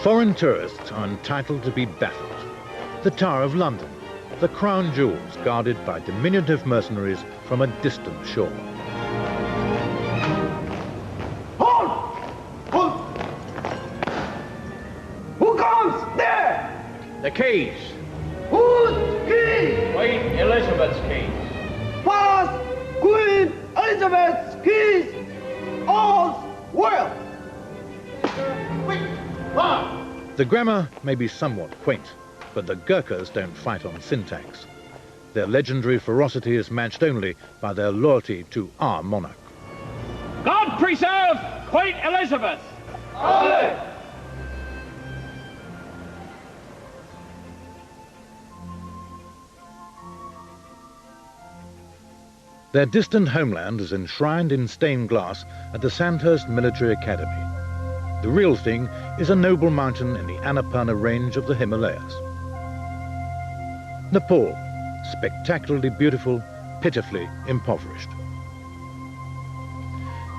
Foreign tourists are entitled to be baffled. The Tower of London, the crown jewels guarded by diminutive mercenaries from a distant shore. Halt! Halt! Who comes there? The keys. Whose keys? Queen Elizabeth's keys. Past Queen Elizabeth's keys. All's well. The grammar may be somewhat quaint, but the Gurkhas don't fight on syntax. Their legendary ferocity is matched only by their loyalty to our monarch. God preserve Queen Elizabeth! Aye. Their distant homeland is enshrined in stained glass at the Sandhurst Military Academy. The real thing is a noble mountain in the Annapurna range of the Himalayas. Nepal, spectacularly beautiful, pitifully impoverished.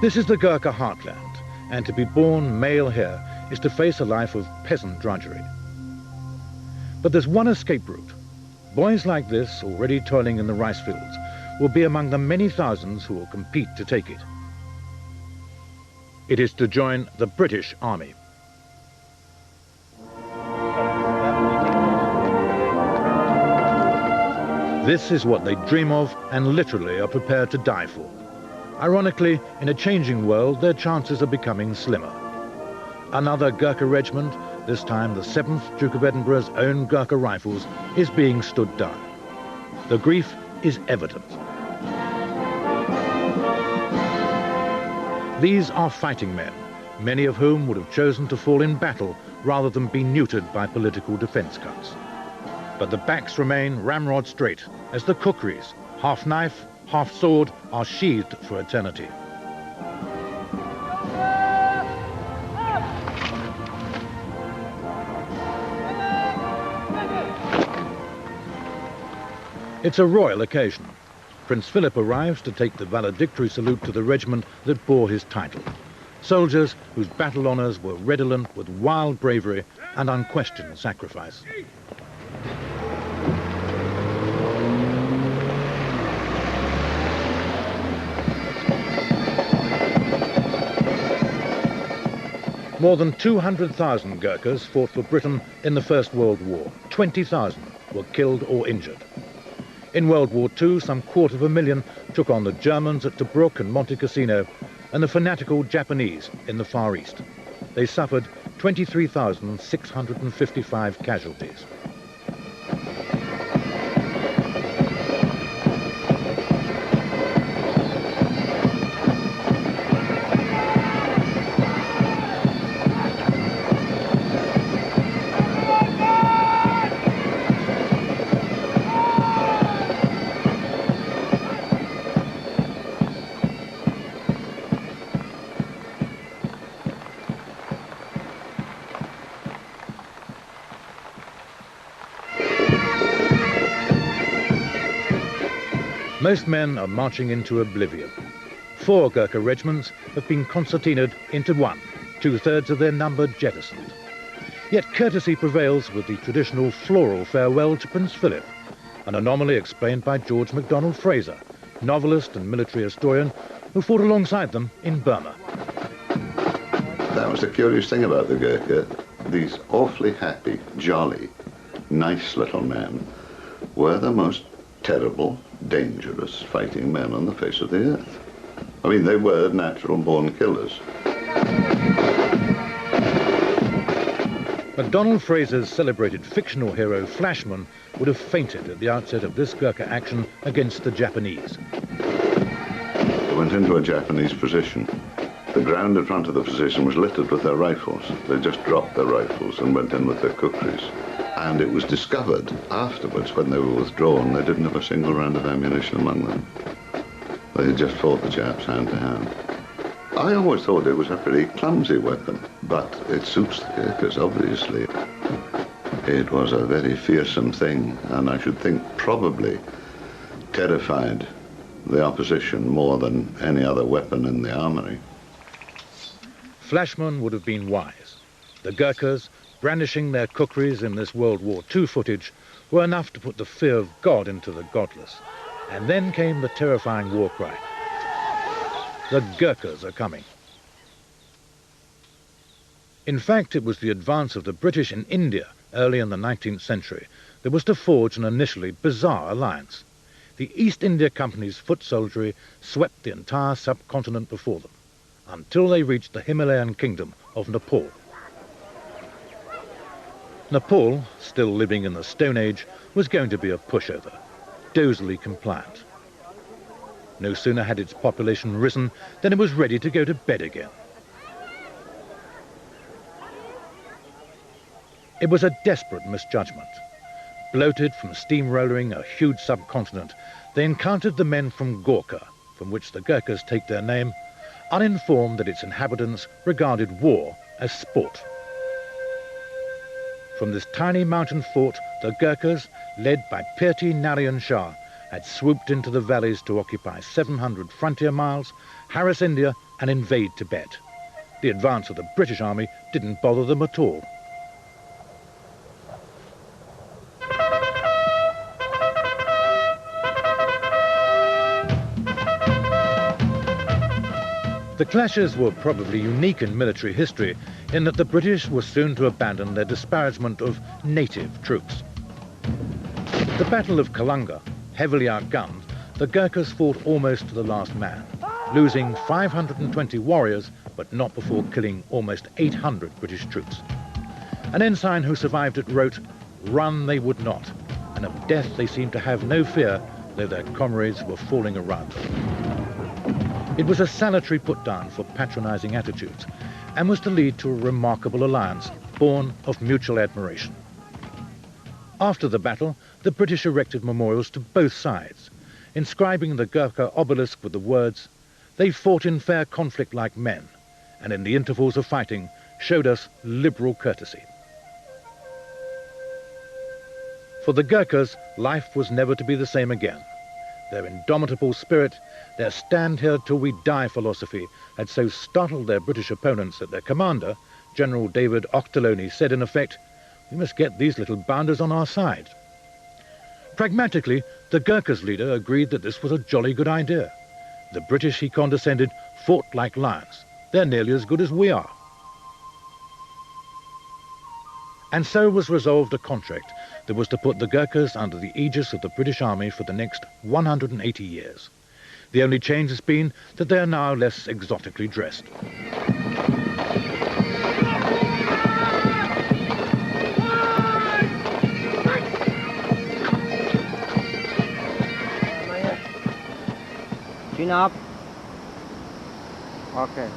This is the Gurkha heartland, and to be born male here is to face a life of peasant drudgery. But there's one escape route. Boys like this, already toiling in the rice fields, will be among the many thousands who will compete to take it. It is to join the British Army. This is what they dream of and literally are prepared to die for. Ironically, in a changing world, their chances are becoming slimmer. Another Gurkha regiment, this time the 7th Duke of Edinburgh's own Gurkha Rifles, is being stood down. The grief is evident. These are fighting men, many of whom would have chosen to fall in battle rather than be neutered by political defence cuts. But the backs remain ramrod straight as the kukris, half knife, half sword, are sheathed for eternity. It's a royal occasion. Prince Philip arrives to take the valedictory salute to the regiment that bore his title. Soldiers whose battle honours were redolent with wild bravery and unquestioned sacrifice. More than 200,000 Gurkhas fought for Britain in the First World War. 20,000 were killed or injured. In World War II, some 250,000 took on the Germans at Tobruk and Monte Cassino and the fanatical Japanese in the Far East. They suffered 23,655 casualties. Most men are marching into oblivion. 4 Gurkha regiments have been concertinaed into one, 2/3 of their number jettisoned. Yet courtesy prevails with the traditional floral farewell to Prince Philip, an anomaly explained by George MacDonald Fraser, novelist and military historian who fought alongside them in Burma. That was the curious thing about the Gurkha. These awfully happy, jolly, nice little men were the most terrible, dangerous fighting men on the face of the earth. I mean, they were natural-born killers. MacDonald Fraser's celebrated fictional hero, Flashman, would have fainted at the outset of this Gurkha action against the Japanese. They went into a Japanese position. The ground in front of the position was littered with their rifles. They just dropped their rifles and went in with their kukris. And it was discovered afterwards, when they were withdrawn, they didn't have a single round of ammunition among them. They just fought the Japs hand to hand. I always thought it was a pretty clumsy weapon, but it suits the Gurkhas, obviously. It was a very fearsome thing, and I should think probably terrified the opposition more than any other weapon in the armory. Flashman would have been wise. The Gurkhas, brandishing their kukris in this World War II footage, were enough to put the fear of God into the godless. And then came the terrifying war cry. The Gurkhas are coming. In fact, it was the advance of the British in India early in the 19th century that was to forge an initially bizarre alliance. The East India Company's foot soldiery swept the entire subcontinent before them, until they reached the Himalayan kingdom of Nepal. Nepal, still living in the Stone Age, was going to be a pushover, dozily compliant. No sooner had its population risen than it was ready to go to bed again. It was a desperate misjudgment. Bloated from steamrolling a huge subcontinent, they encountered the men from Gurkha, from which the Gurkhas take their name, uninformed that its inhabitants regarded war as sport. From this tiny mountain fort, the Gurkhas, led by Pirti Narayan Shah, had swooped into the valleys to occupy 700 frontier miles, harass India and invade Tibet. The advance of the British army didn't bother them at all. The clashes were probably unique in military history in that the British were soon to abandon their disparagement of native troops. The Battle of Kalanga, heavily outgunned, the Gurkhas fought almost to the last man, losing 520 warriors, but not before killing almost 800 British troops. An ensign who survived it wrote, "Run they would not, and of death they seemed to have no fear, though their comrades were falling around them." It was a salutary put-down for patronizing attitudes, and was to lead to a remarkable alliance born of mutual admiration. After the battle, the British erected memorials to both sides, inscribing the Gurkha obelisk with the words, "They fought in fair conflict like men, and in the intervals of fighting showed us liberal courtesy." For the Gurkhas, life was never to be the same again. Their indomitable spirit, their stand here till we die philosophy, had so startled their British opponents that their commander, General David Ochterlony, said in effect, "We must get these little bounders on our side." Pragmatically, the Gurkhas' leader agreed that this was a jolly good idea. The British, he condescended, fought like lions. They're nearly as good as we are. And so was resolved a contract that was to put the Gurkhas under the aegis of the British Army for the next 180 years. The only change has been that they are now less exotically dressed. Chin up. Okay.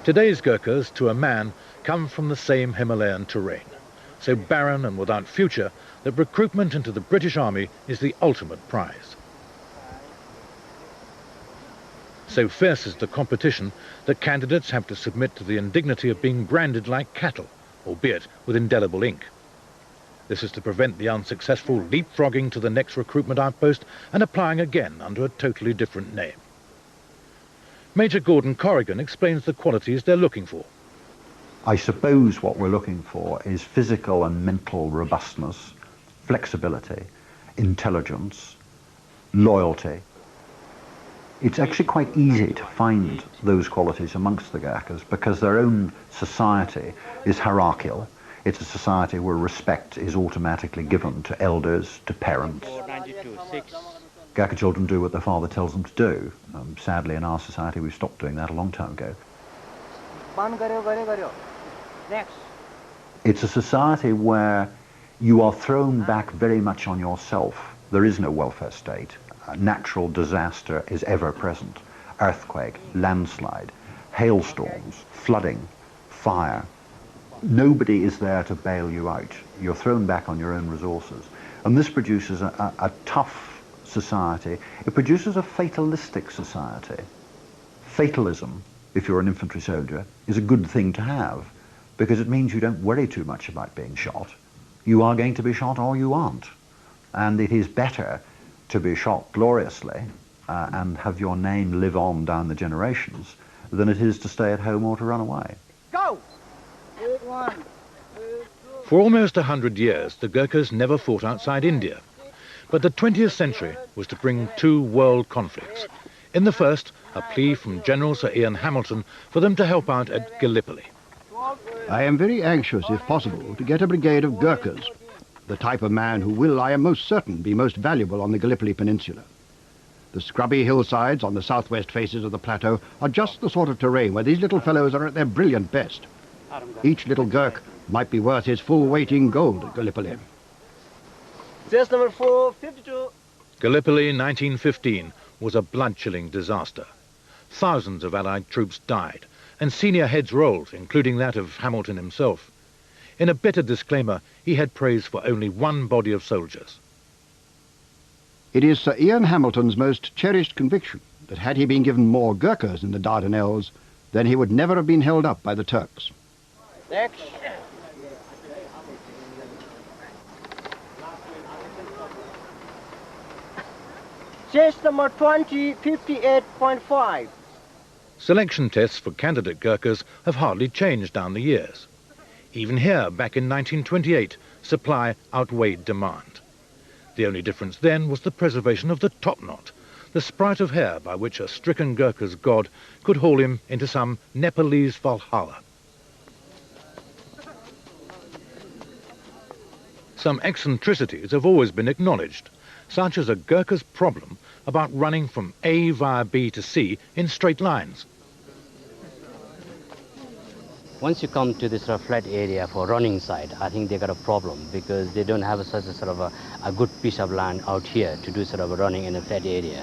Today's Gurkhas, to a man, come from the same Himalayan terrain, so barren and without future that recruitment into the British Army is the ultimate prize. So fierce is the competition that candidates have to submit to the indignity of being branded like cattle, albeit with indelible ink. This is to prevent the unsuccessful leapfrogging to the next recruitment outpost and applying again under a totally different name. Major Gordon Corrigan explains the qualities they're looking for. I suppose what we're looking for is physical and mental robustness, flexibility, intelligence, loyalty. It's actually quite easy to find those qualities amongst the Gurkhas because their own society is hierarchical. It's a society where respect is automatically given to elders, to parents. Gurkha children do what their father tells them to do. Sadly, in our society, we've stopped doing that a long time ago. Next. It's a society where you are thrown back very much on yourself. There is no welfare state. Natural disaster is ever present. Earthquake, landslide, hailstorms, flooding, fire. Nobody is there to bail you out. You're thrown back on your own resources. And this produces a tough society. It produces a fatalistic society. Fatalism, if you're an infantry soldier, is a good thing to have because it means you don't worry too much about being shot. You are going to be shot or you aren't. And it is better to be shot gloriously and have your name live on down the generations than it is to stay at home or to run away. Go! Good one. For almost 100 years, the Gurkhas never fought outside India. But the 20th century was to bring two world conflicts. In the first, a plea from General Sir Ian Hamilton for them to help out at Gallipoli. I am very anxious, if possible, to get a brigade of Gurkhas, the type of man who will, I am most certain, be most valuable on the Gallipoli Peninsula. The scrubby hillsides on the southwest faces of the plateau are just the sort of terrain where these little fellows are at their brilliant best. Each little Gurkh might be worth his full weight in gold at Gallipoli. Chest number 452. Gallipoli 1915 was a blood-chilling disaster. Thousands of Allied troops died, and senior heads rolled, including that of Hamilton himself. In a bitter disclaimer, he had praise for only one body of soldiers. It is Sir Ian Hamilton's most cherished conviction that had he been given more Gurkhas in the Dardanelles, then he would never have been held up by the Turks. Next. Chest number 2058.5. Selection tests for candidate Gurkhas have hardly changed down the years. Even here, back in 1928, supply outweighed demand. The only difference then was the preservation of the top knot, the sprout of hair by which a stricken Gurkha's god could haul him into some Nepalese Valhalla. Some eccentricities have always been acknowledged, such as a Gurkha's problem about running from A via B to C in straight lines. Once you come to this sort of flat area for running side, I think they got a problem because they don't have such a sort of a good piece of land out here to do sort of a running in a flat area.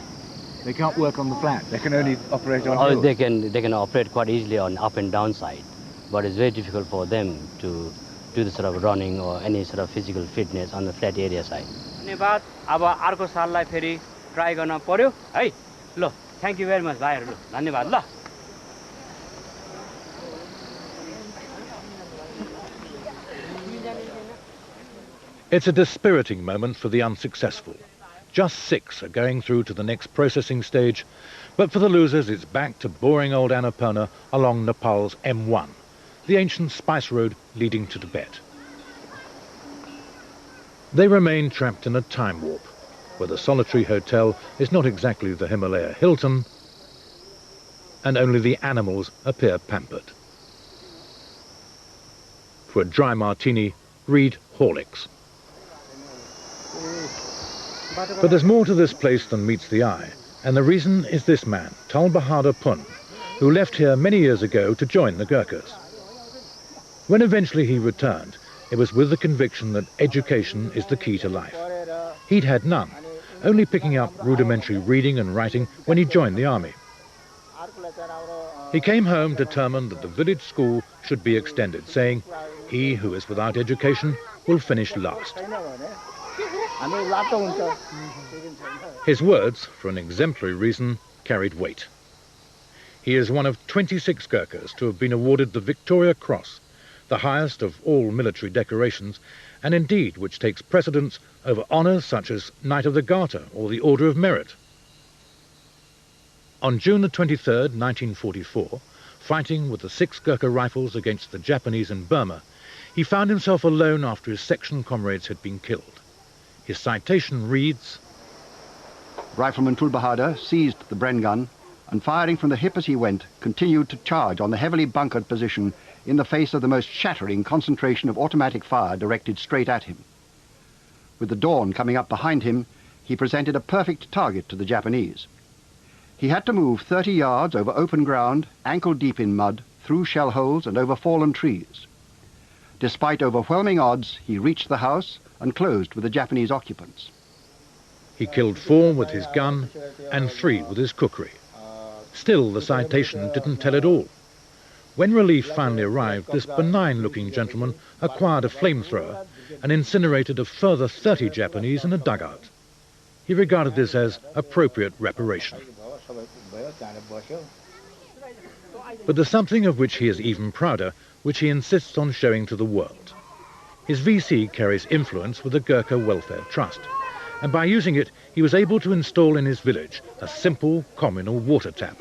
They can't work on the flat. They can only operate on hills. They can operate quite easily on up and down side, but it's very difficult for them to do the sort of running or any sort of physical fitness on the flat area side. धन्यवाद अब अर्को साललाई फेरि try गर्न पर्यो है ल thank you very much भाइहरु ल धन्यवाद ल It's a dispiriting moment for the unsuccessful. Just 6 are going through to the next processing stage, but for the losers it's back to boring old Annapurna along Nepal's M1, the ancient spice road leading to Tibet. They remain trapped in a time warp, where the solitary hotel is not exactly the Himalaya Hilton, and only the animals appear pampered. For a dry martini, read Horlicks. But there's more to this place than meets the eye, and the reason is this man, Tal Bahadur Pun, who left here many years ago to join the Gurkhas. When eventually he returned, it was with the conviction that education is the key to life. He'd had none, only picking up rudimentary reading and writing when he joined the army. He came home determined that the village school should be extended, saying, "He who is without education will finish last." His words, for an exemplary reason, carried weight. He is one of 26 Gurkhas to have been awarded the Victoria Cross, the highest of all military decorations, and indeed which takes precedence over honours such as Knight of the Garter or the Order of Merit. On June the 23rd, 1944, fighting with the 6 Gurkha Rifles against the Japanese in Burma, he found himself alone after his section comrades had been killed. His citation reads, Rifleman Tul Bahadur seized the Bren gun and, firing from the hip as he went, continued to charge on the heavily bunkered position in the face of the most shattering concentration of automatic fire directed straight at him. With the dawn coming up behind him, he presented a perfect target to the Japanese. He had to move 30 yards over open ground, ankle-deep in mud, through shell holes and over fallen trees. Despite overwhelming odds, he reached the house and closed with the Japanese occupants. He killed 4 with his gun and 3 with his kukri. Still, the citation didn't tell it all. When relief finally arrived, this benign-looking gentleman acquired a flamethrower and incinerated a further 30 Japanese in a dugout. He regarded this as appropriate reparation. But there's something of which he is even prouder, which he insists on showing to the world. His VC carries influence with the Gurkha Welfare Trust, and by using it, he was able to install in his village a simple communal water tap.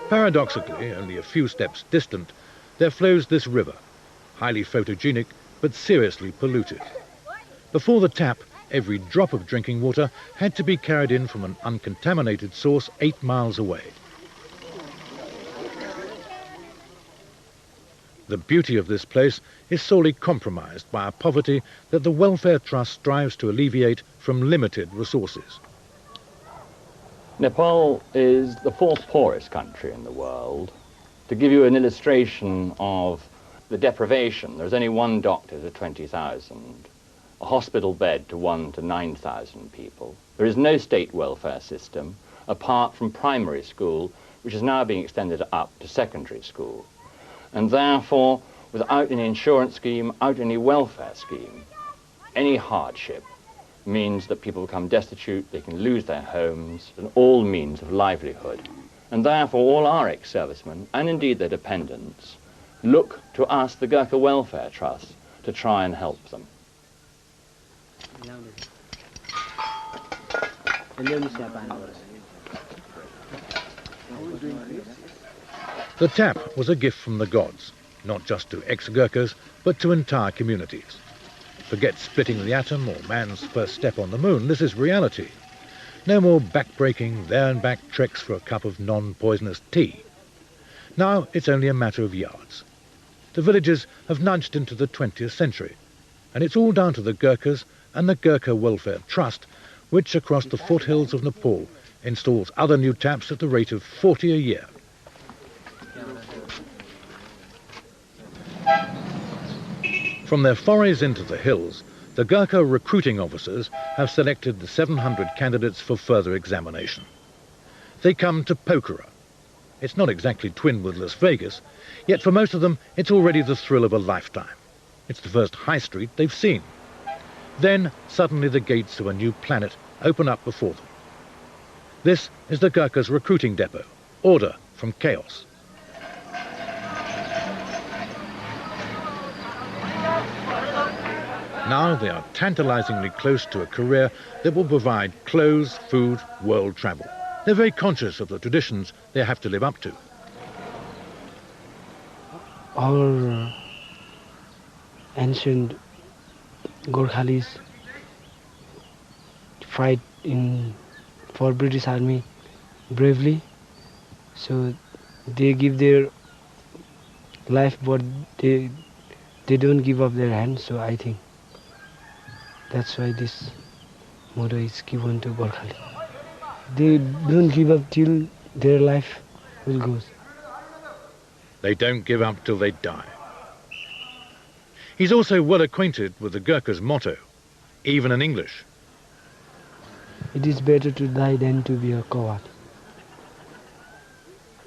Paradoxically, only a few steps distant, there flows this river, highly photogenic but seriously polluted. Before the tap, every drop of drinking water had to be carried in from an uncontaminated source 8 miles away. The beauty of this place is sorely compromised by a poverty that the Welfare Trust strives to alleviate from limited resources. Nepal is the fourth poorest country in the world. To give you an illustration of the deprivation, there's only one doctor to 20,000, a hospital bed to 1 to 9,000 people. There is no state welfare system apart from primary school, which is now being extended up to secondary school. And therefore, without any insurance scheme, without any welfare scheme, any hardship means that people become destitute, they can lose their homes and all means of livelihood. And therefore all our ex-servicemen, and indeed their dependents, look to us, the Gurkha Welfare Trust, to try and help them. The tap was a gift from the gods, not just to ex-Gurkhas, but to entire communities. Forget splitting the atom or man's first step on the moon, this is reality. No more back-breaking, there-and-back treks for a cup of non-poisonous tea. Now it's only a matter of yards. The villages have nudged into the 20th century, and it's all down to the Gurkhas and the Gurkha Welfare Trust, which across the foothills of Nepal installs other new taps at the rate of 40 a year. From their forays into the hills, the Gurkha recruiting officers have selected the 700 candidates for further examination. They come to Pokhara. It's not exactly twinned with Las Vegas, yet for most of them it's already the thrill of a lifetime. It's the first high street they've seen. Then suddenly the gates of a new planet open up before them. This is the Gurkhas' recruiting depot, order from chaos. Now they are tantalizingly close to a career that will provide clothes, food, world travel. They're very conscious of the traditions they have to live up to. Our ancient Gurkhas fight for British Army bravely, so they give their life, but they don't give up their hands. So I think that's why this motto is given to Gurkhas. They don't give up till their life will go. They don't give up till they die. He's also well acquainted with the Gurkhas' motto, even in English. It is better to die than to be a coward.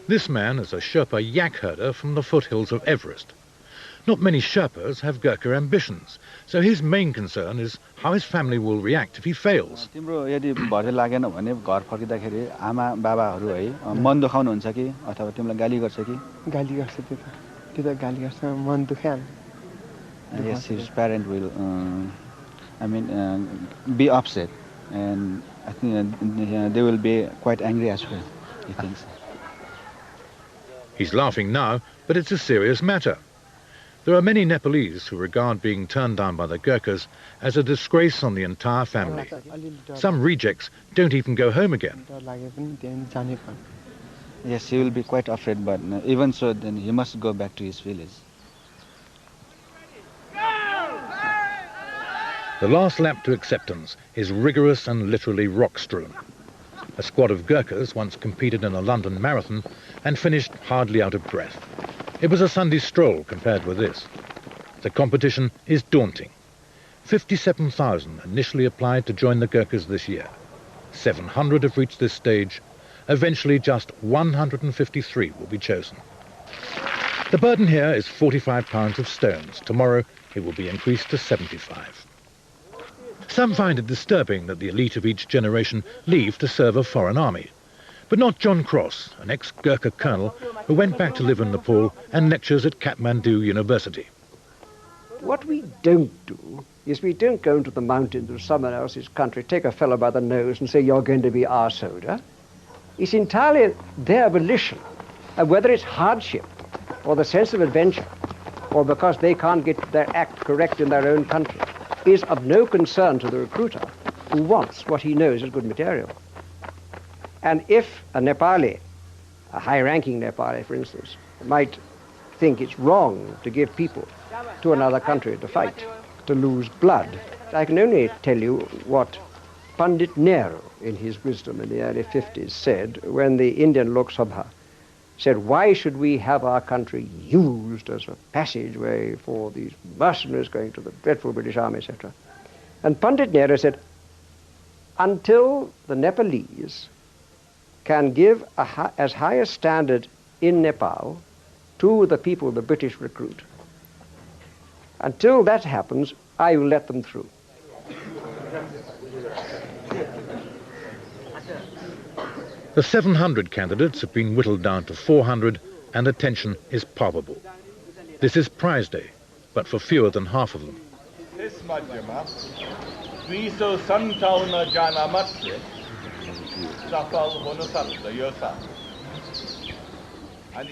This man is a Sherpa yak herder from the foothills of Everest. Not many Sherpas have Gurkha ambitions, so his main concern is how his family will react if he fails. तिम्रो यदि भर्ती लागेन भने घर फर्किँदाखेरि आमा बाबाहरु है मन दुखाउनुहुन्छ कि अथवा तिमीलाई गाली गर्छ कि गाली गर्छ त्यो त गाली गर्छ मन दुखाइहाल्छ. Yes, his parent will be upset, and I think they will be quite angry as well, he thinks. He's laughing now, but it's a serious matter. There are many Nepalese who regard being turned down by the Gurkhas as a disgrace on the entire family. Some rejects don't even go home again. Yes, he will be quite afraid, but even so, then he must go back to his village. The last lap to acceptance is rigorous and literally rock-strewn. A squad of Gurkhas once competed in a London marathon and finished hardly out of breath. It was a Sunday stroll compared with this. The competition is daunting. 57,000 initially applied to join the Gurkhas this year. 700 have reached this stage. Eventually just 153 will be chosen. The burden here is 45 pounds of stones. Tomorrow it will be increased to 75. Some find it disturbing that the elite of each generation leave to serve a foreign army. But not John Cross, an ex-Gurkha colonel who went back to live in Nepal and lectures at Kathmandu University. What we don't do is we don't go into the mountains of someone else's country, take a fellow by the nose and say, you're going to be our soldier. It's entirely their volition. And whether it's hardship or the sense of adventure or because they can't get their act correct in their own country is of no concern to the recruiter who wants what he knows is good material. And if a Nepali, a high-ranking Nepali, for instance, might think it's wrong to give people to another country to fight, to lose blood, I can only tell you what Pandit Nehru, in his wisdom in the early 50s, said when the Indian Lok Sabha said, why should we have our country used as a passageway for these mercenaries going to the dreadful British Army, etc. And Pandit Nehru said, until the Nepalese can give as high a standard in Nepal to the people the British recruit, until that happens, I will let them through. The 700 candidates have been whittled down to 400 and the tension is palpable. This is prize day, but for fewer than half of them.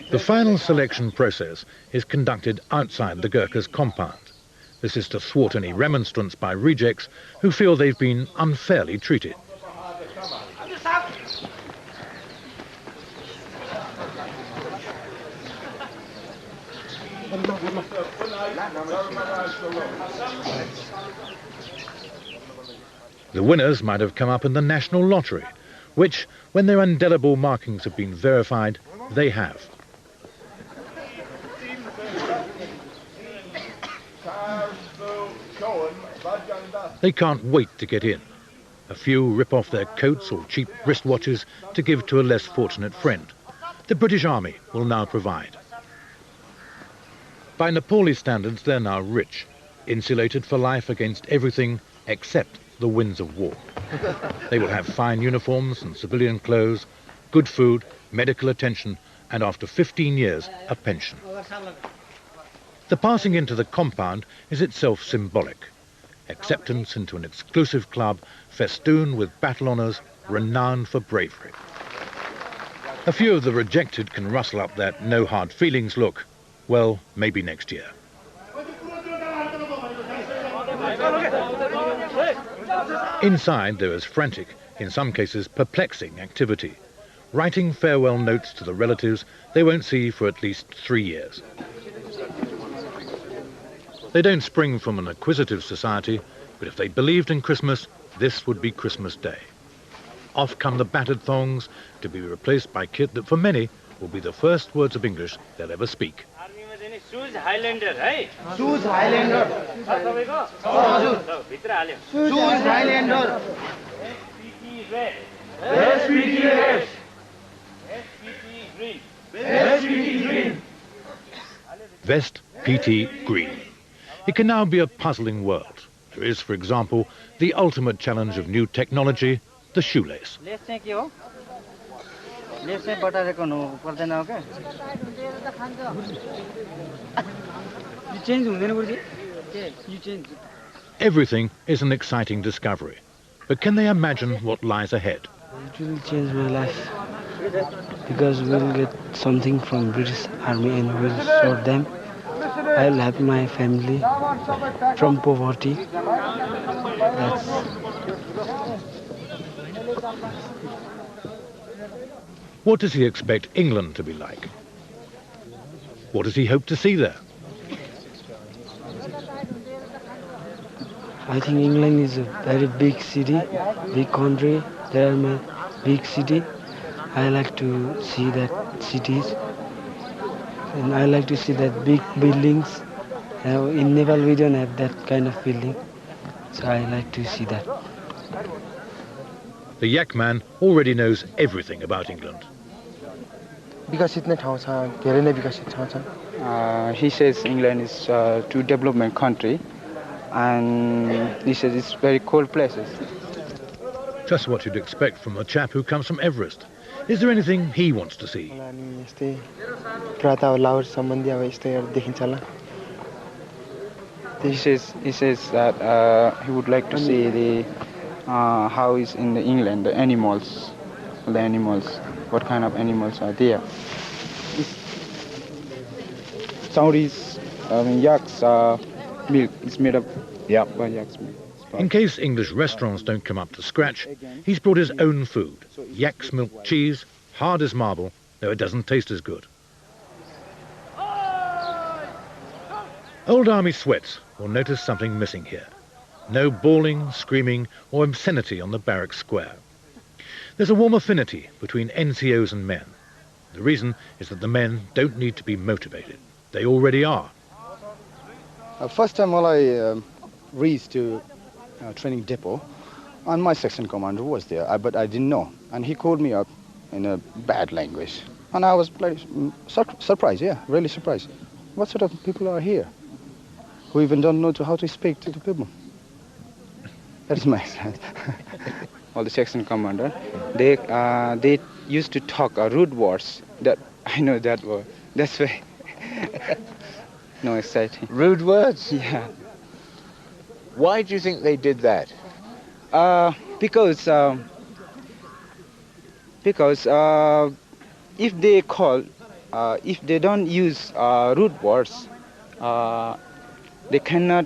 The final selection process is conducted outside the Gurkhas' compound. This is to thwart any remonstrance by rejects who feel they've been unfairly treated. The winners might have come up in the national lottery, which, when their indelible markings have been verified, they have. They can't wait to get in. A few rip off their coats or cheap wristwatches to give to a less fortunate friend. The British Army will now provide. By Nepali standards, they're now rich, insulated for life against everything except the winds of war. They will have fine uniforms and civilian clothes, good food, medical attention, and after 15 years, a pension. The passing into the compound is itself symbolic. Acceptance into an exclusive club festooned with battle honours, renowned for bravery. A few of the rejected can rustle up that no hard feelings look. Well, maybe next year. Inside, there is frantic, in some cases perplexing activity. Writing farewell notes to the relatives they won't see for at least 3 years. They don't spring from an acquisitive society, but if they believed in Christmas, this would be Christmas Day. Off come the battered thongs to be replaced by kit that for many will be the first words of English they'll ever speak. Shoes Highlander, hey? Shoes Highlander. Shoes Highlander. SPT red. SPT red. SPT green. SPT green. Vest, PT, green. It can now be a puzzling world. There is, for example, the ultimate challenge of new technology, the shoelace. Everything is an exciting discovery. But can they imagine what lies ahead? It will change my life because we'll get something from British Army and we'll serve them. I'll help my family from poverty. What does he expect England to be like? What does he hope to see there? I think England is a very big city, big country. There are a big city. I like to see that cities. And I like to see that big buildings. In Nepal we don't have that kind of building. So I like to see that. The yak man already knows everything about England. विकसित नै ठाउँ छ, धेरै नै विकसित ठाउँ छ। He says England is too development country, and he says it's very cold places. Just what you'd expect from a chap who comes from Everest. Is there anything he wants to see? He says that he would like to see the how is in the England the animals, what kind of animals are there. Saudis, yaks milk is made up by yak's milk. In case English restaurants don't come up to scratch, he's brought his own food. Yak's milk cheese, hard as marble, though it doesn't taste as good. Old Army sweats will notice something missing here. No bawling, screaming or obscenity on the barrack square. There's a warm affinity between NCOs and men. The reason is that the men don't need to be motivated. They already are. First time while I reached to training depot, and my section commander was there, but I didn't know. And he called me up in a bad language. And I was surprised, really surprised. What sort of people are here who even don't know how to speak to the people? That is my sense. All the section commander, they used to talk rude words. That I know that word. That's why. No exciting. Rude words? Yeah. Why do you think they did that? Because if they call, if they don't use rude words, they cannot.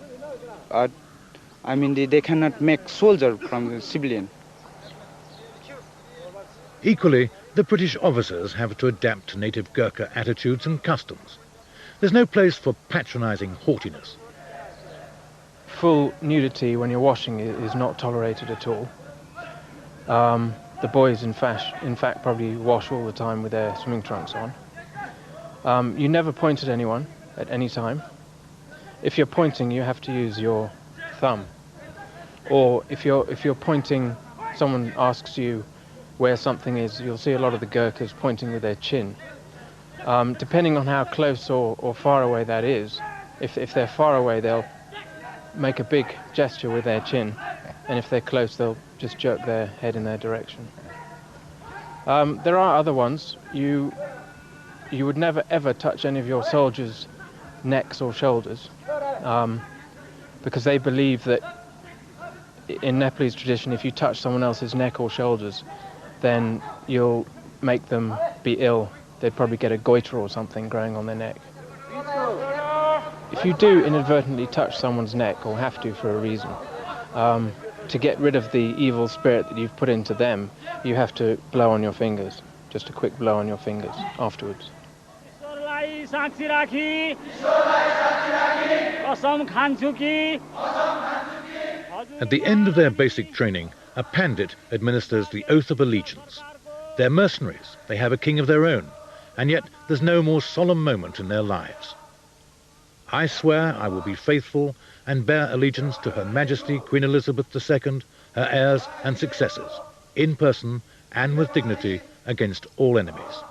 They cannot make soldier from the civilian. Equally, the British officers have to adapt to native Gurkha attitudes and customs. There's no place for patronising haughtiness. Full nudity when you're washing is not tolerated at all. The boys, in fact, probably wash all the time with their swimming trunks on. You never point at anyone at any time. If you're pointing, you have to use your thumb. Or if you're pointing, someone asks you where something is, you'll see a lot of the Gurkhas pointing with their chin. Depending on how close or far away that is, if they're far away, they'll make a big gesture with their chin, and if they're close, they'll just jerk their head in their direction. There are other ones. You would never ever touch any of your soldiers' necks or shoulders, because they believe that in Nepalese tradition, if you touch someone else's neck or shoulders, then you'll make them be ill. They'd probably get a goiter or something growing on their neck. If you do inadvertently touch someone's neck, or have to for a reason, to get rid of the evil spirit that you've put into them, you have to blow on your fingers. Just a quick blow on your fingers afterwards. At the end of their basic training, a pandit administers the oath of allegiance. They're mercenaries, they have a king of their own, and yet there's no more solemn moment in their lives. I swear I will be faithful and bear allegiance to Her Majesty Queen Elizabeth II, her heirs and successors, in person and with dignity against all enemies.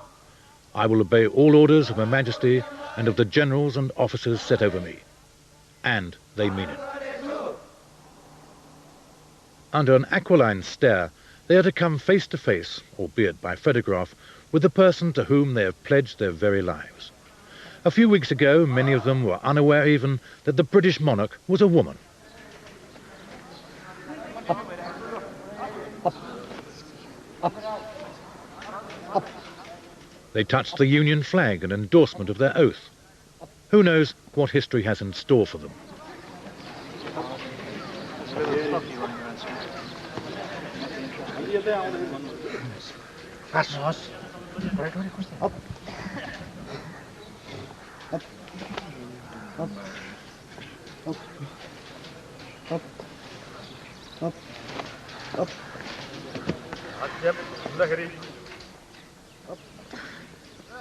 I will obey all orders of Her Majesty and of the generals and officers set over me. And they mean it. Under an aquiline stare, they are to come face to face, albeit by photograph, with the person to whom they have pledged their very lives. A few weeks ago, many of them were unaware even that the British monarch was a woman. They touched the Union flag in endorsement of their oath. Who knows what history has in store for them?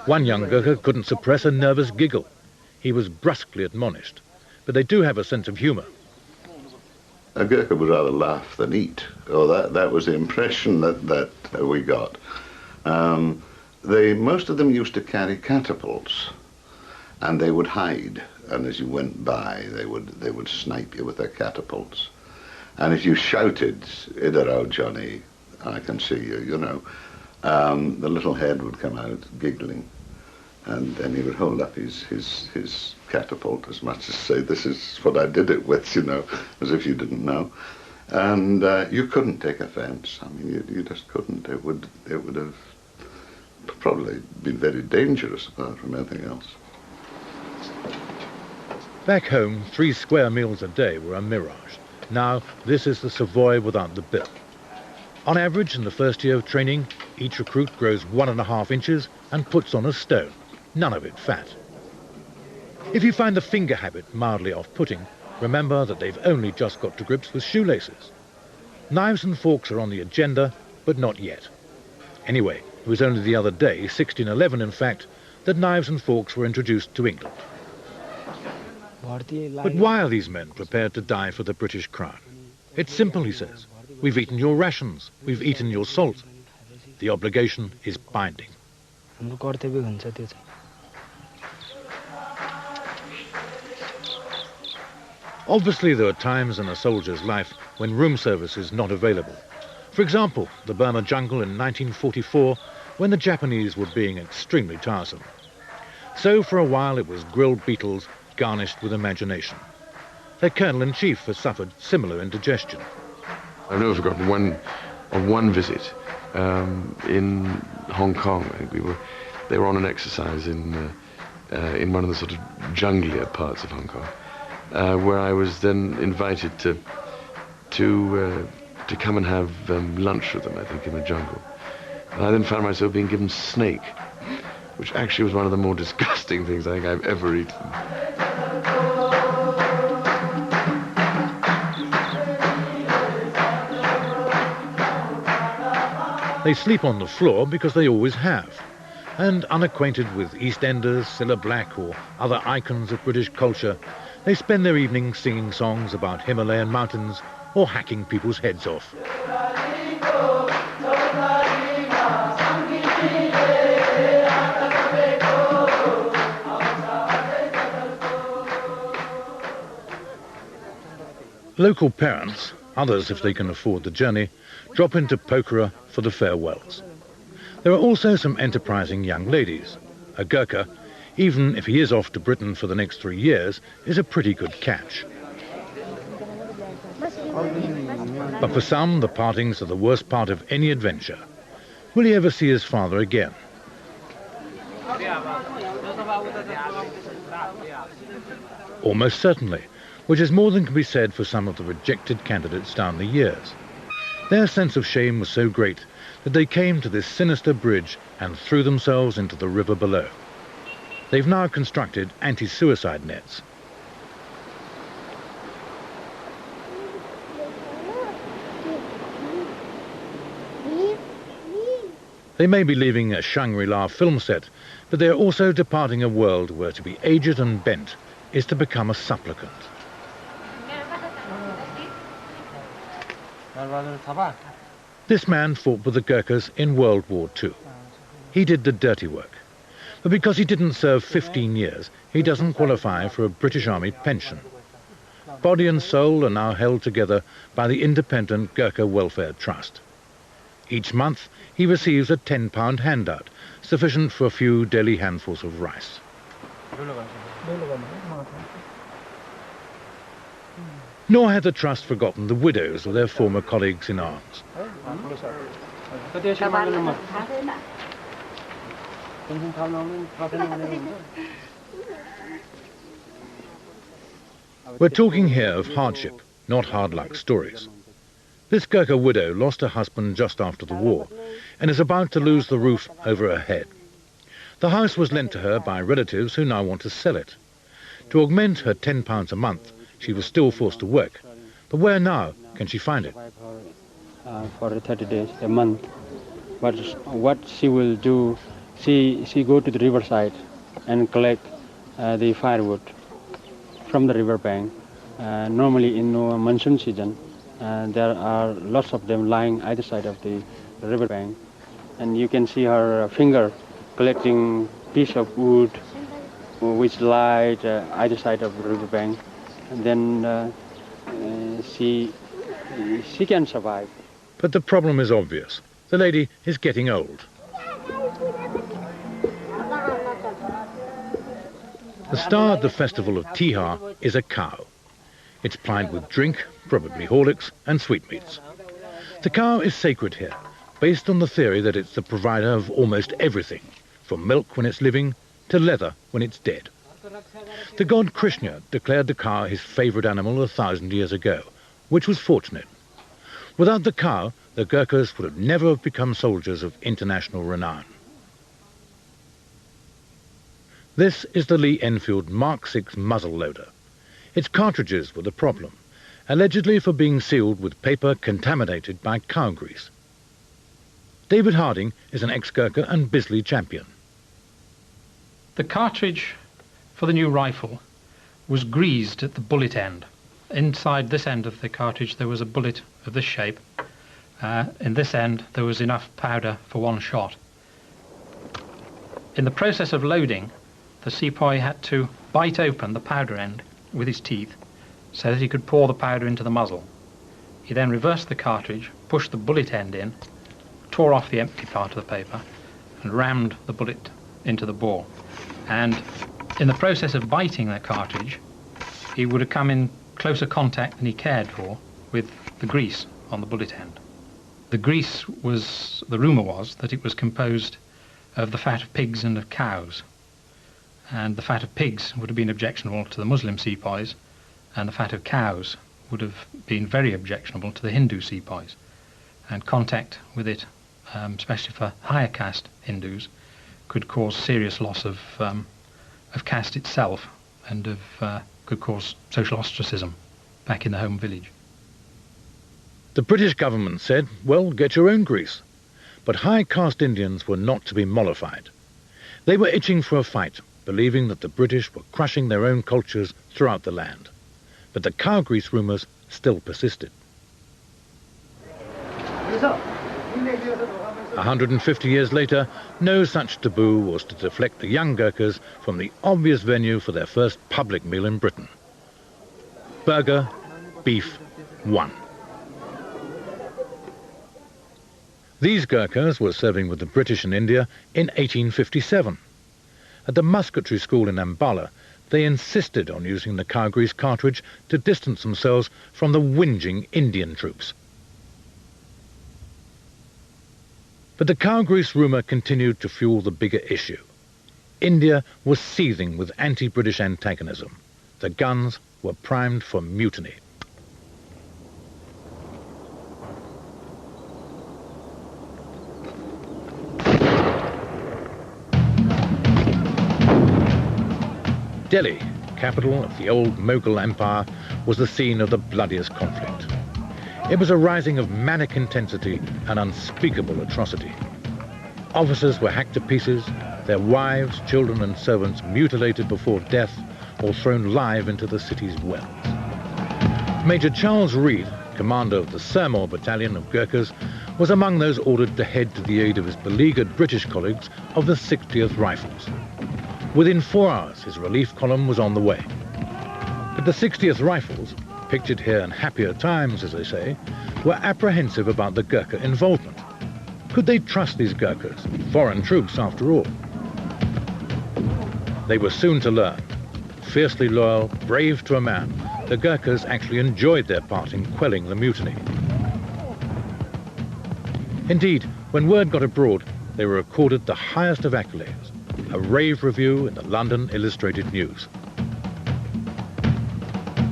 One young Gurkha couldn't suppress a nervous giggle. He was brusquely admonished, but they do have a sense of humour. A Gurkha would rather laugh than eat, or that was the impression that we got. Most of them used to carry catapults, and they would hide. And as you went by, they would snipe you with their catapults. And if you shouted, "Idarao, Johnny, I can see you," you know, the little head would come out giggling, and then he would hold up his catapult as much as say, "This is what I did it with," you know, as if you didn't know. And you couldn't take offense. I mean, you just couldn't. It would have probably been very dangerous apart from anything else. Back home, 3 square meals a day were a mirage. Now, this is the Savoy without the bill. On average, in the first year of training, each recruit grows 1.5 inches and puts on a stone, none of it fat. If you find the finger habit mildly off-putting, remember that they've only just got to grips with shoelaces. Knives and forks are on the agenda, but not yet. Anyway, it was only the other day, 1611 in fact, that knives and forks were introduced to England. But why are these men prepared to die for the British crown? It's simple, he says. We've eaten your rations, we've eaten your salt. The obligation is binding. Obviously, there are times in a soldier's life when room service is not available. For example, the Burma jungle in 1944, when the Japanese were being extremely tiresome. So for a while it was grilled beetles garnished with imagination. Their colonel-in-chief has suffered similar indigestion. I've never forgotten one visit in Hong Kong. I think they were on an exercise in one of the sort of junglier parts of Hong Kong, where I was then invited to come and have lunch with them, I think, in the jungle. And I then found myself being given snake, which actually was one of the more disgusting things I think I've ever eaten. They sleep on the floor because they always have. And unacquainted with EastEnders, Cilla Black or other icons of British culture, they spend their evenings singing songs about Himalayan mountains or hacking people's heads off. Local parents, others if they can afford the journey, drop into Pokhara for the farewells. There are also some enterprising young ladies. A Gurkha, even if he is off to Britain for the next 3 years, is a pretty good catch. But for some, the partings are the worst part of any adventure. Will he ever see his father again? Almost certainly, which is more than can be said for some of the rejected candidates down the years. Their sense of shame was so great that they came to this sinister bridge and threw themselves into the river below. They've now constructed anti-suicide nets. They may be leaving a Shangri-La film set, but they are also departing a world where to be aged and bent is to become a supplicant. This man fought with the Gurkhas in World War II. He did the dirty work. But because he didn't serve 15 years, he doesn't qualify for a British Army pension. Body and soul are now held together by the Independent Gurkha Welfare Trust. Each month, he receives a £10 handout, sufficient for a few daily handfuls of rice. Nor had the Trust forgotten the widows of their former colleagues in arms. We're talking here of hardship, not hard luck stories. This Gurkha widow lost her husband just after the war and is about to lose the roof over her head. The house was lent to her by relatives who now want to sell it. To augment her £10 a month, she was still forced to work. But where now can she find it? For 30 days, a month. But what she will do, she go to the riverside and collect the firewood from the riverbank. Normally in monsoon season, there are lots of them lying either side of the riverbank. And you can see her finger collecting piece of wood which light either side of the riverbank, and then she can survive. But the problem is obvious. The lady is getting old. The star at the festival of Tihar is a cow. It's plied with drink, probably Horlicks, and sweetmeats. The cow is sacred here, based on the theory that it's the provider of almost everything, from milk when it's living to leather when it's dead. The god Krishna declared the cow his favourite animal 1,000 years ago, which was fortunate. Without the cow, the Gurkhas would have never have become soldiers of international renown. This is the Lee-Enfield Mark VI muzzle loader. Its cartridges were the problem, allegedly for being sealed with paper contaminated by cow grease. David Harding is an ex-Gurkha and Bisley champion. The cartridge for the new rifle was greased at the bullet end. Inside this end of the cartridge there was a bullet of this shape. In this end there was enough powder for one shot. In the process of loading, the sepoy had to bite open the powder end with his teeth so that he could pour the powder into the muzzle. He then reversed the cartridge, pushed the bullet end in, tore off the empty part of the paper and rammed the bullet into the bore. And in the process of biting the cartridge, he would have come in closer contact than he cared for with the grease on the bullet end. The grease was, the rumour was, that it was composed of the fat of pigs and of cows. And the fat of pigs would have been objectionable to the Muslim sepoys, and the fat of cows would have been very objectionable to the Hindu sepoys. And contact with it, especially for higher caste Hindus, could cause serious loss of caste itself, and could cause social ostracism back in the home village. The British government said, well, get your own grease. But high caste Indians were not to be mollified. They were itching for a fight, believing that the British were crushing their own cultures throughout the land. But the cow grease rumours still persisted. 150 years later, no such taboo was to deflect the young Gurkhas from the obvious venue for their first public meal in Britain. Burger, beef, one. These Gurkhas were serving with the British in India in 1857. At the musketry school in Ambala, they insisted on using the cow grease cartridge to distance themselves from the whinging Indian troops. But the cow grease rumour continued to fuel the bigger issue. India was seething with anti-British antagonism. The guns were primed for mutiny. Delhi, capital of the old Mughal Empire, was the scene of the bloodiest conflict. It was a rising of manic intensity and unspeakable atrocity. Officers were hacked to pieces, their wives, children and servants mutilated before death or thrown live into the city's wells. Major Charles Reed, commander of the Sirmaur Battalion of Gurkhas, was among those ordered to head to the aid of his beleaguered British colleagues of the 60th Rifles. Within 4 hours, his relief column was on the way. But the 60th Rifles, pictured here in happier times, as they say, were apprehensive about the Gurkha involvement. Could they trust these Gurkhas, foreign troops after all? They were soon to learn. Fiercely loyal, brave to a man, the Gurkhas actually enjoyed their part in quelling the mutiny. Indeed, when word got abroad, they were accorded the highest of accolades, a rave review in the London Illustrated News.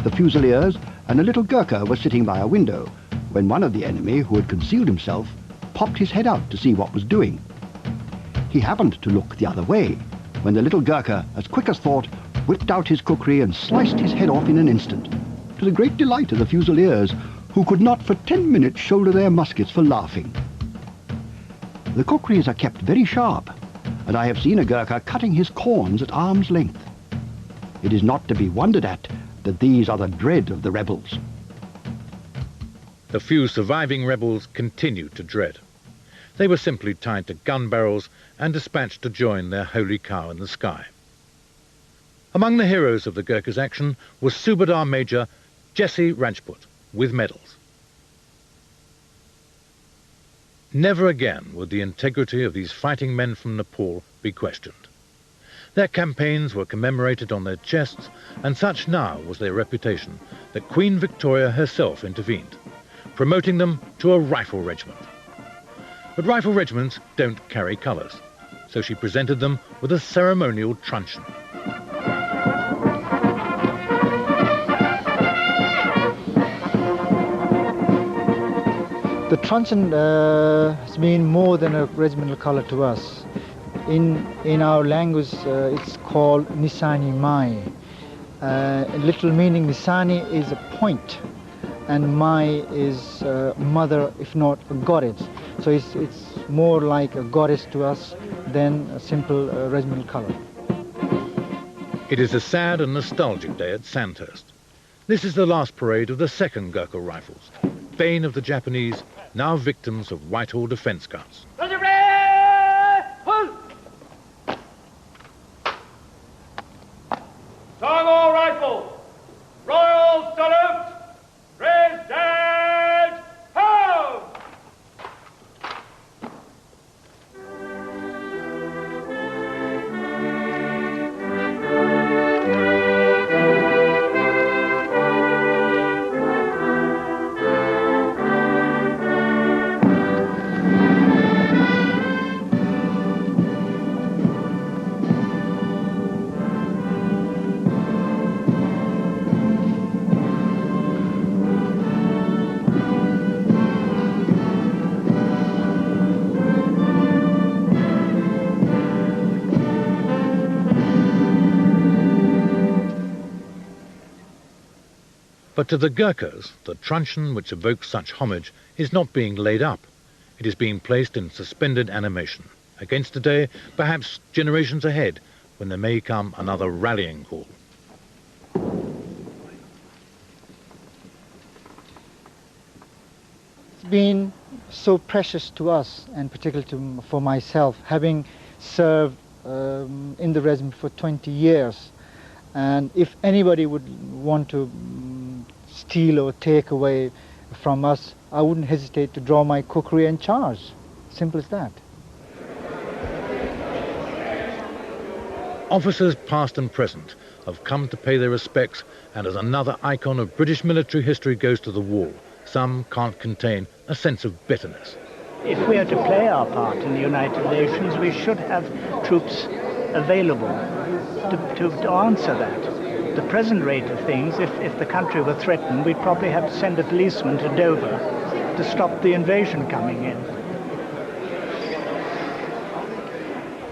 The Fusiliers and a little Gurkha were sitting by a window when one of the enemy, who had concealed himself, popped his head out to see what was doing. He happened to look the other way when the little Gurkha, as quick as thought, whipped out his kukri and sliced his head off in an instant, to the great delight of the Fusiliers, who could not for 10 minutes shoulder their muskets for laughing. The kukris are kept very sharp, and I have seen a Gurkha cutting his corns at arm's length. It is not to be wondered at that these are the dread of the rebels. The few surviving rebels continued to dread. They were simply tied to gun barrels and dispatched to join their holy cow in the sky. Among the heroes of the Gurkhas' action was Subadar Major Jesse Rajput, with medals. Never again would the integrity of these fighting men from Nepal be questioned. Their campaigns were commemorated on their chests, and such now was their reputation that Queen Victoria herself intervened, promoting them to a rifle regiment. But rifle regiments don't carry colours, so she presented them with a ceremonial truncheon. The truncheon has been more than a regimental colour to us. In our language, it's called Nisani Mai. Literal meaning, Nisani is a point, and Mai is mother, if not a goddess. So it's more like a goddess to us than a simple regimental colour. It is a sad and nostalgic day at Sandhurst. This is the last parade of the 2nd Gurkha Rifles, bane of the Japanese, now victims of Whitehall defence guards. Stonewall Rifle, Royal Salute, Raise Dead, Home! But to the Gurkhas, the truncheon which evokes such homage is not being laid up. It is being placed in suspended animation, against a day, perhaps generations ahead, when there may come another rallying call. It's been so precious to us, and particularly for myself, having served in the regiment for 20 years. And if anybody would want to steal or take away from us, I wouldn't hesitate to draw my kukri and charge. Simple as that. Officers past and present have come to pay their respects, and as another icon of British military history goes to the wall, some can't contain a sense of bitterness. If we are to play our part in the United Nations, we should have troops available to answer that. The present rate of things, if the country were threatened, we'd probably have to send a policeman to Dover to stop the invasion coming in.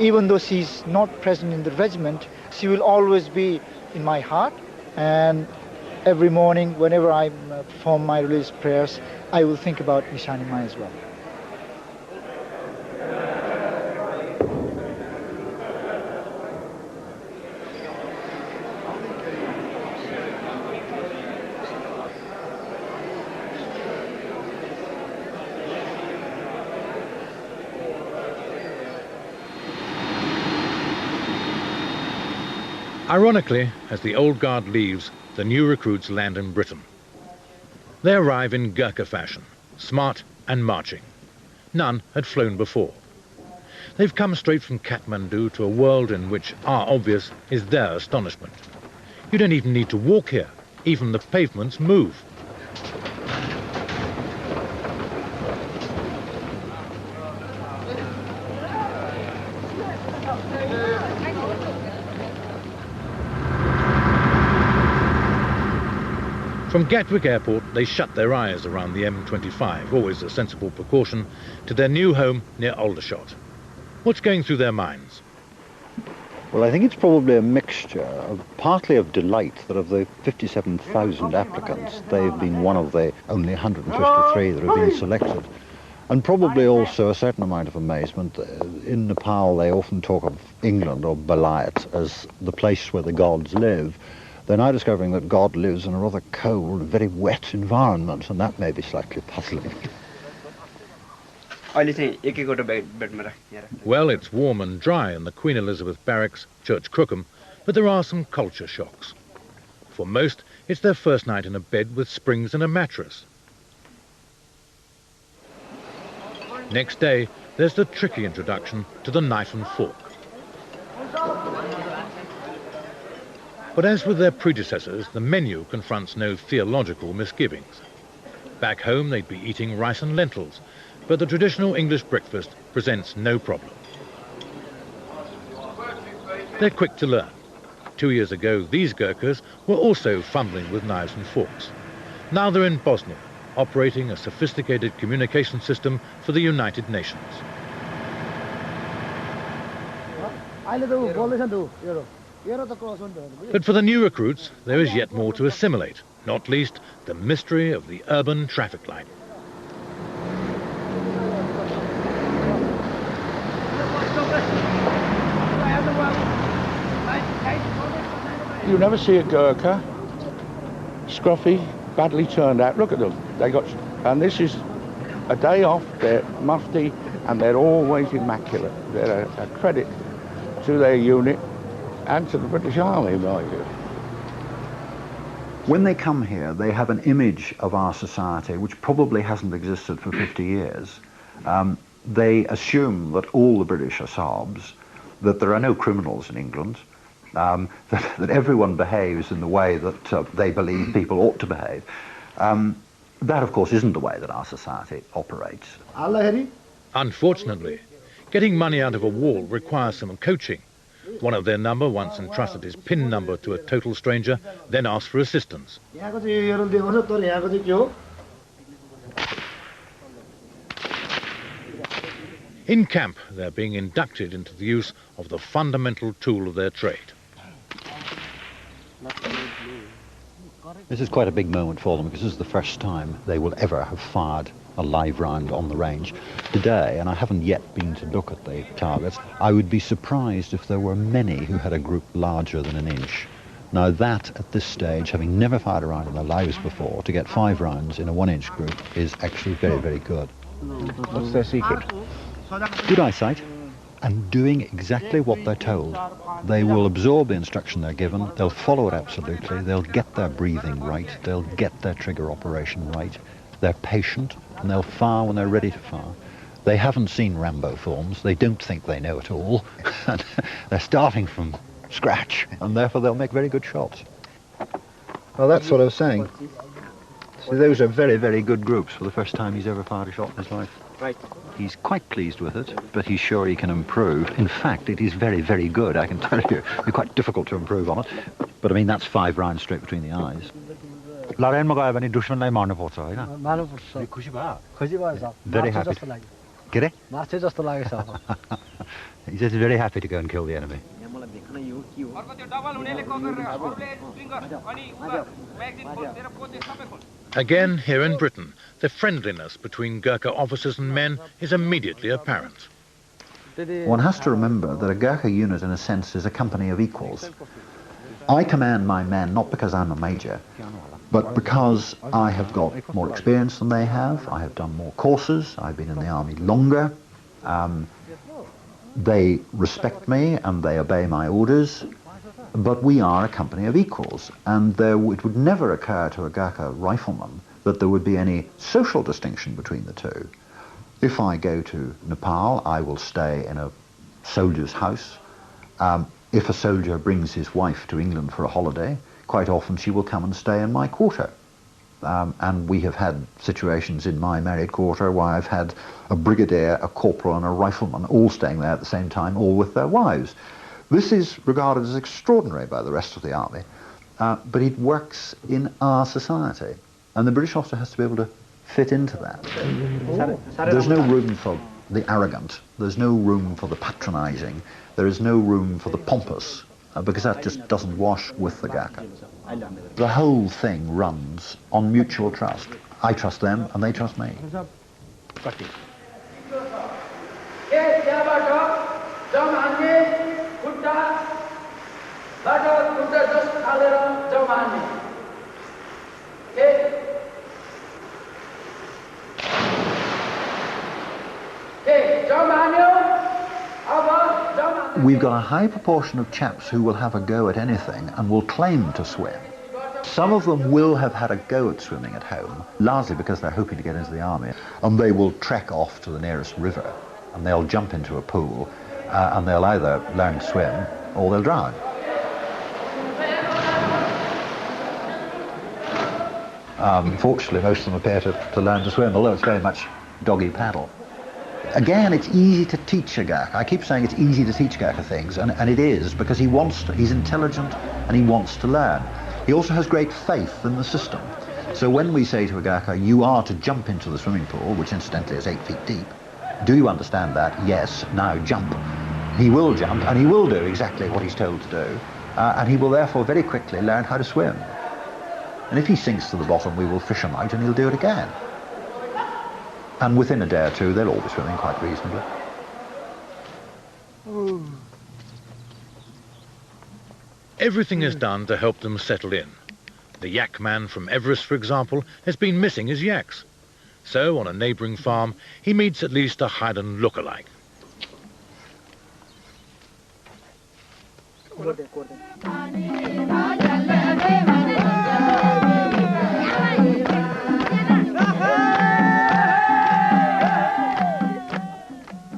Even though she's not present in the regiment, she will always be in my heart, and every morning whenever I perform my religious prayers, I will think about Nishani Mai as well. Ironically, as the old guard leaves, the new recruits land in Britain. They arrive in Gurkha fashion, smart and marching. None had flown before. They've come straight from Kathmandu to a world in which our obvious is their astonishment. You don't even need to walk here. Even the pavements move. From Gatwick Airport, they shut their eyes around the M25, always a sensible precaution, to their new home near Aldershot. What's going through their minds? Well, I think it's probably a mixture, partly of delight that of the 57,000 applicants, they've been one of the only 153 that have been selected. And probably also a certain amount of amazement. In Nepal, they often talk of England or Balayat as the place where the gods live. They're now discovering that God lives in a rather cold, very wet environment, and that may be slightly puzzling. Well, it's warm and dry in the Queen Elizabeth Barracks, Church Crookham, But there are some culture shocks. For most, it's their first night in a bed with springs and a mattress. Next day, there's the tricky introduction to the knife and fork. But as with their predecessors, the menu confronts no theological misgivings. Back home, they'd be eating rice and lentils, but the traditional English breakfast presents no problem. They're quick to learn. 2 years ago, these Gurkhas were also fumbling with knives and forks. Now they're in Bosnia, operating a sophisticated communication system for the United Nations. But for the new recruits, there is yet more to assimilate, not least the mystery of the urban traffic light. You never see a Gurkha, scruffy, badly turned out. Look at them. And this is a day off. They're mufti, and they're always immaculate. They're a credit to their unit and to the British Army, mind you. When they come here, they have an image of our society which probably hasn't existed for 50 years. They assume that all the British are Serbs, that there are no criminals in England, that everyone behaves in the way that they believe people ought to behave. That, of course, isn't the way that our society operates. Unfortunately, getting money out of a wall requires some coaching. One of their number once entrusted his PIN number to a total stranger, then asked for assistance. In camp, they're being inducted into the use of the fundamental tool of their trade. This is quite a big moment for them because this is the first time they will ever have fired a live round on the range. Today, and I haven't yet been to look at the targets, I would be surprised if there were many who had a group larger than an inch. Now that, at this stage, having never fired a round in their lives before, to get 5 rounds in a 1-inch group is actually very, very good. What's their secret? Good eyesight and doing exactly what they're told. They will absorb the instruction they're given, they'll follow it absolutely, they'll get their breathing right, they'll get their trigger operation right, they're patient, and they'll fire when they're ready to fire. They haven't seen Rambo films, they don't think they know it all, and they're starting from scratch, and therefore they'll make very good shots. Well, that's what I was saying. So those are very, very good groups for the first time he's ever fired a shot in his life. Right. He's quite pleased with it, but he's sure he can improve. In fact, it is very, very good, I can tell you. It'd be quite difficult to improve on it. But I mean, that's 5 rounds straight between the eyes. Very happy. Get it? He's just very happy to go and kill the enemy. Again, here in Britain, the friendliness between Gurkha officers and men is immediately apparent. One has to remember that a Gurkha unit, in a sense, is a company of equals. I command my men not because I'm a major, but because I have got more experience than they have. I have done more courses. I've been in the army longer. They respect me and they obey my orders, but we are a company of equals, and it would never occur to a Gurkha rifleman that there would be any social distinction between the two. If I go to Nepal, I will stay in a soldier's house. If a soldier brings his wife to England for a holiday, quite often she will come and stay in my quarter. And we have had situations in my married quarter where I've had a brigadier, a corporal and a rifleman all staying there at the same time, all with their wives. This is regarded as extraordinary by the rest of the army, but it works in our society, and the British officer has to be able to fit into that. There's no room for the arrogant, there's no room for the patronising, there is no room for the pompous, because that just doesn't wash with the Gurkha. The whole thing runs on mutual trust. I trust them and they trust me. we've got a high proportion of chaps who will have a go at anything and will claim to swim. Some of them will have had a go at swimming at home, largely because they're hoping to get into the army, and they will trek off to the nearest river and they'll jump into a pool and they'll either learn to swim or they'll drown. Fortunately, most of them appear to learn to swim, although it's very much doggy paddle. Again, it's easy to teach a Gurkha. I keep saying it's easy to teach Gurkha things, and it is, because he wants to. He's intelligent and he wants to learn. He also has great faith in the system. So when we say to a Gurkha, you are to jump into the swimming pool, which incidentally is 8 feet deep, do you understand that? Yes, now jump. He will jump, and he will do exactly what he's told to do, and he will therefore very quickly learn how to swim. And if he sinks to the bottom, we will fish him out and he'll do it again. And within a day or two, they'll all be swimming quite reasonably. Everything is done to help them settle in. The yak man from Everest, for example, has been missing his yaks. So, on a neighbouring farm, he meets at least a Highland look-alike.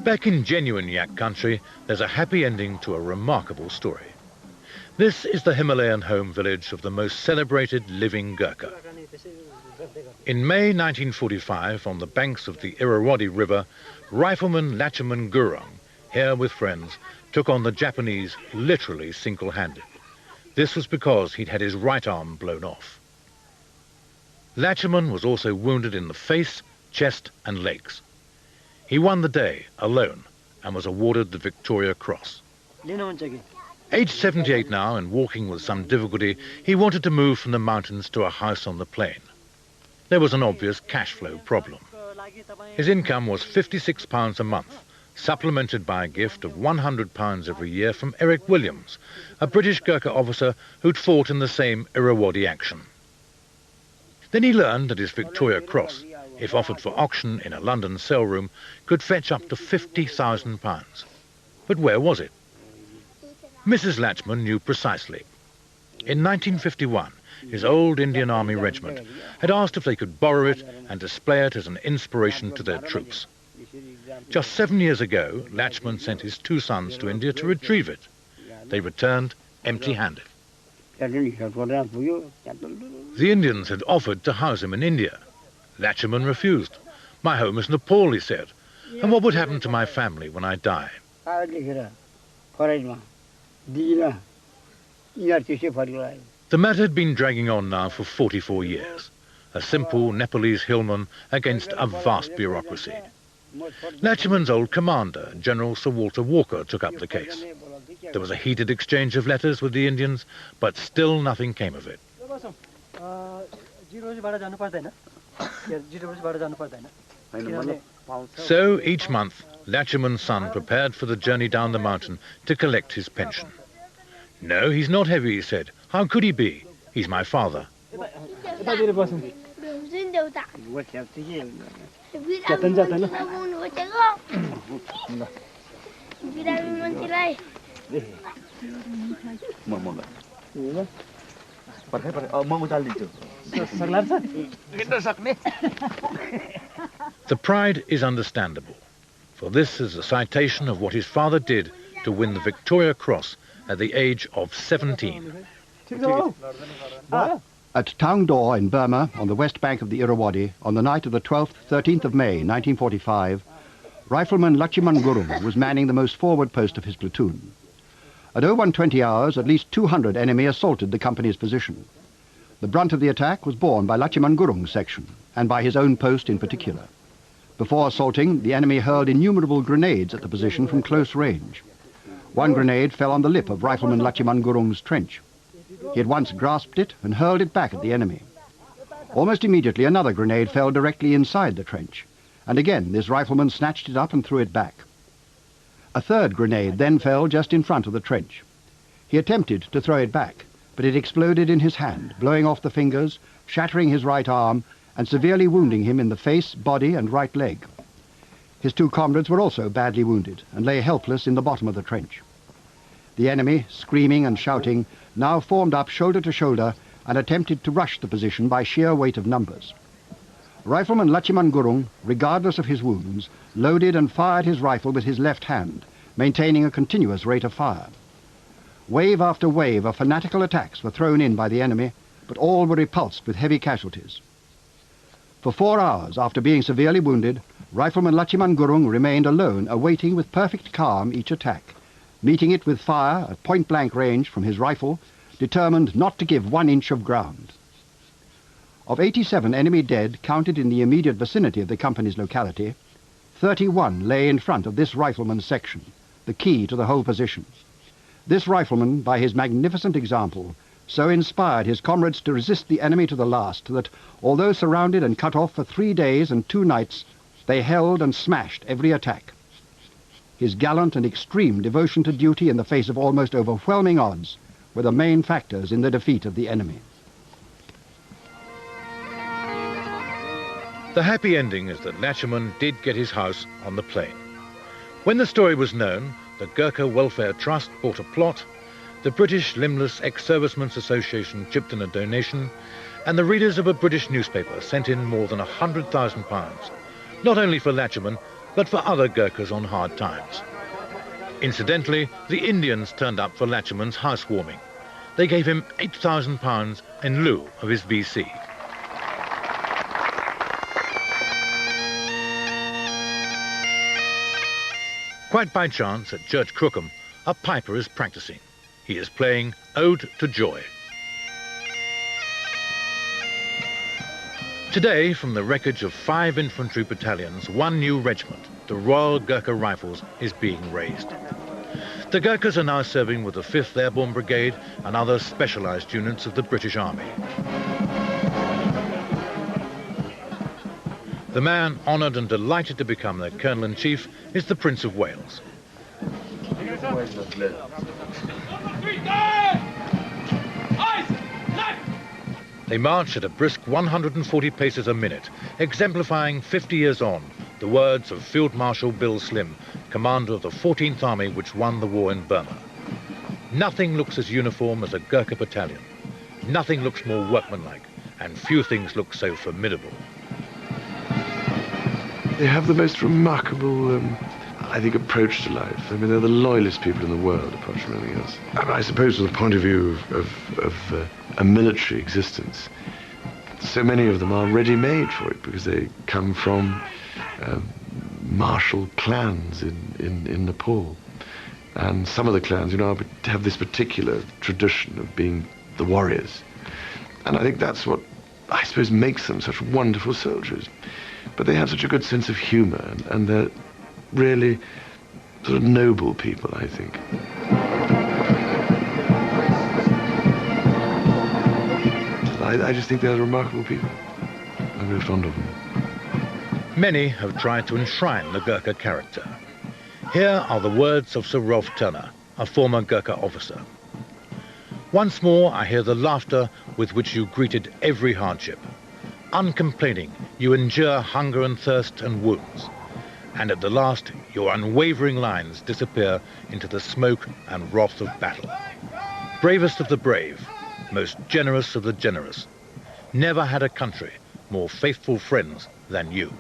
Back in genuine yak country, there's a happy ending to a remarkable story. This is the Himalayan home village of the most celebrated living Gurkha. In May 1945, on the banks of the Irrawaddy River, rifleman Lachaman Gurung, here with friends, took on the Japanese literally single-handed. This was because he'd had his right arm blown off. Lachaman was also wounded in the face, chest and legs. He won the day alone and was awarded the Victoria Cross. Aged 78 now and walking with some difficulty, he wanted to move from the mountains to a house on the plain. There was an obvious cash flow problem. His income was £56 a month, supplemented by a gift of £100 every year from Eric Williams, a British Gurkha officer who'd fought in the same Irrawaddy action. Then he learned that his Victoria Cross, if offered for auction in a London sale room, could fetch up to £50,000. But where was it? Mrs. Latchman knew precisely. In 1951, his old Indian Army regiment had asked if they could borrow it and display it as an inspiration to their troops. Just 7 years ago, Latchman sent his 2 sons to India to retrieve it. They returned empty-handed. The Indians had offered to house him in India. Latchaman refused. "My home is Nepal," he said, "and what would happen to my family when I die?" The matter had been dragging on now for 44 years. A simple Nepalese hillman against a vast bureaucracy. Latchaman's old commander, General Sir Walter Walker, took up the case. There was a heated exchange of letters with the Indians, but still nothing came of it. So each month, Latchaman's son prepared for the journey down the mountain to collect his pension. "No, he's not heavy," he said. "How could he be? He's my father." The pride is understandable, for this is a citation of what his father did to win the Victoria Cross at the age of 17. At Taungdaw in Burma, on the west bank of the Irrawaddy, on the night of the 12th, 13th of May, 1945, Rifleman Lachaman Gurung was manning the most forward post of his platoon. At 0120 hours, at least 200 enemy assaulted the company's position. The brunt of the attack was borne by Lachaman Gurung's section, and by his own post in particular. Before assaulting, the enemy hurled innumerable grenades at the position from close range. One grenade fell on the lip of Rifleman Lachaman Gurung's trench. He at once grasped it and hurled it back at the enemy. Almost immediately, another grenade fell directly inside the trench, and again this rifleman snatched it up and threw it back. A third grenade then fell just in front of the trench. He attempted to throw it back, but it exploded in his hand, blowing off the fingers, shattering his right arm, and severely wounding him in the face, body, and right leg. His 2 comrades were also badly wounded and lay helpless in the bottom of the trench. The enemy, screaming and shouting, now formed up shoulder to shoulder and attempted to rush the position by sheer weight of numbers. Rifleman Lachiman Gurung, regardless of his wounds, loaded and fired his rifle with his left hand, maintaining a continuous rate of fire. Wave after wave of fanatical attacks were thrown in by the enemy, but all were repulsed with heavy casualties. For 4 hours after being severely wounded, Rifleman Lachiman Gurung remained alone, awaiting with perfect calm each attack, meeting it with fire at point-blank range from his rifle, determined not to give 1 inch of ground. Of 87 enemy dead counted in the immediate vicinity of the company's locality, 31 lay in front of this rifleman's section, the key to the whole position. This rifleman, by his magnificent example, so inspired his comrades to resist the enemy to the last that, although surrounded and cut off for 3 days and 2 nights, they held and smashed every attack. His gallant and extreme devotion to duty in the face of almost overwhelming odds were the main factors in the defeat of the enemy. The happy ending is that Lachiman did get his house on the plain. When the story was known, the Gurkha Welfare Trust bought a plot, the British Limbless Ex-Servicemen's Association chipped in a donation, and the readers of a British newspaper sent in more than £100,000, not only for Lachiman, but for other Gurkhas on hard times. Incidentally, the Indians turned up for Lachiman's housewarming. They gave him £8,000 in lieu of his VC. Quite by chance, at Church Crookham, a piper is practicing. He is playing Ode to Joy. Today, from the wreckage of 5 infantry battalions, 1 new regiment, the Royal Gurkha Rifles, is being raised. The Gurkhas are now serving with the 5th Airborne Brigade and other specialised units of the British Army. The man honoured and delighted to become their Colonel-in-Chief is the Prince of Wales. They march at a brisk 140 paces a minute, exemplifying 50 years on the words of Field Marshal Bill Slim, commander of the 14th Army which won the war in Burma. Nothing looks as uniform as a Gurkha battalion. Nothing looks more workmanlike, and few things look so formidable. They have the most remarkable, I think, approach to life. I mean, they're the loyalest people in the world, apart from anything else. And I suppose from the point of view of a military existence, so many of them are ready-made for it because they come from martial clans in Nepal. And some of the clans, you know, have this particular tradition of being the warriors. And I think that's what, I suppose, makes them such wonderful soldiers. But they have such a good sense of humour, and they're really sort of noble people, I think. I just think they're remarkable people. I'm very fond of them. Many have tried to enshrine the Gurkha character. Here are the words of Sir Rolf Turner, a former Gurkha officer. Once more I hear the laughter with which you greeted every hardship. Uncomplaining, you endure hunger and thirst and wounds. And at the last, your unwavering lines disappear into the smoke and wrath of battle. Bravest of the brave, most generous of the generous. Never had a country more faithful friends than you.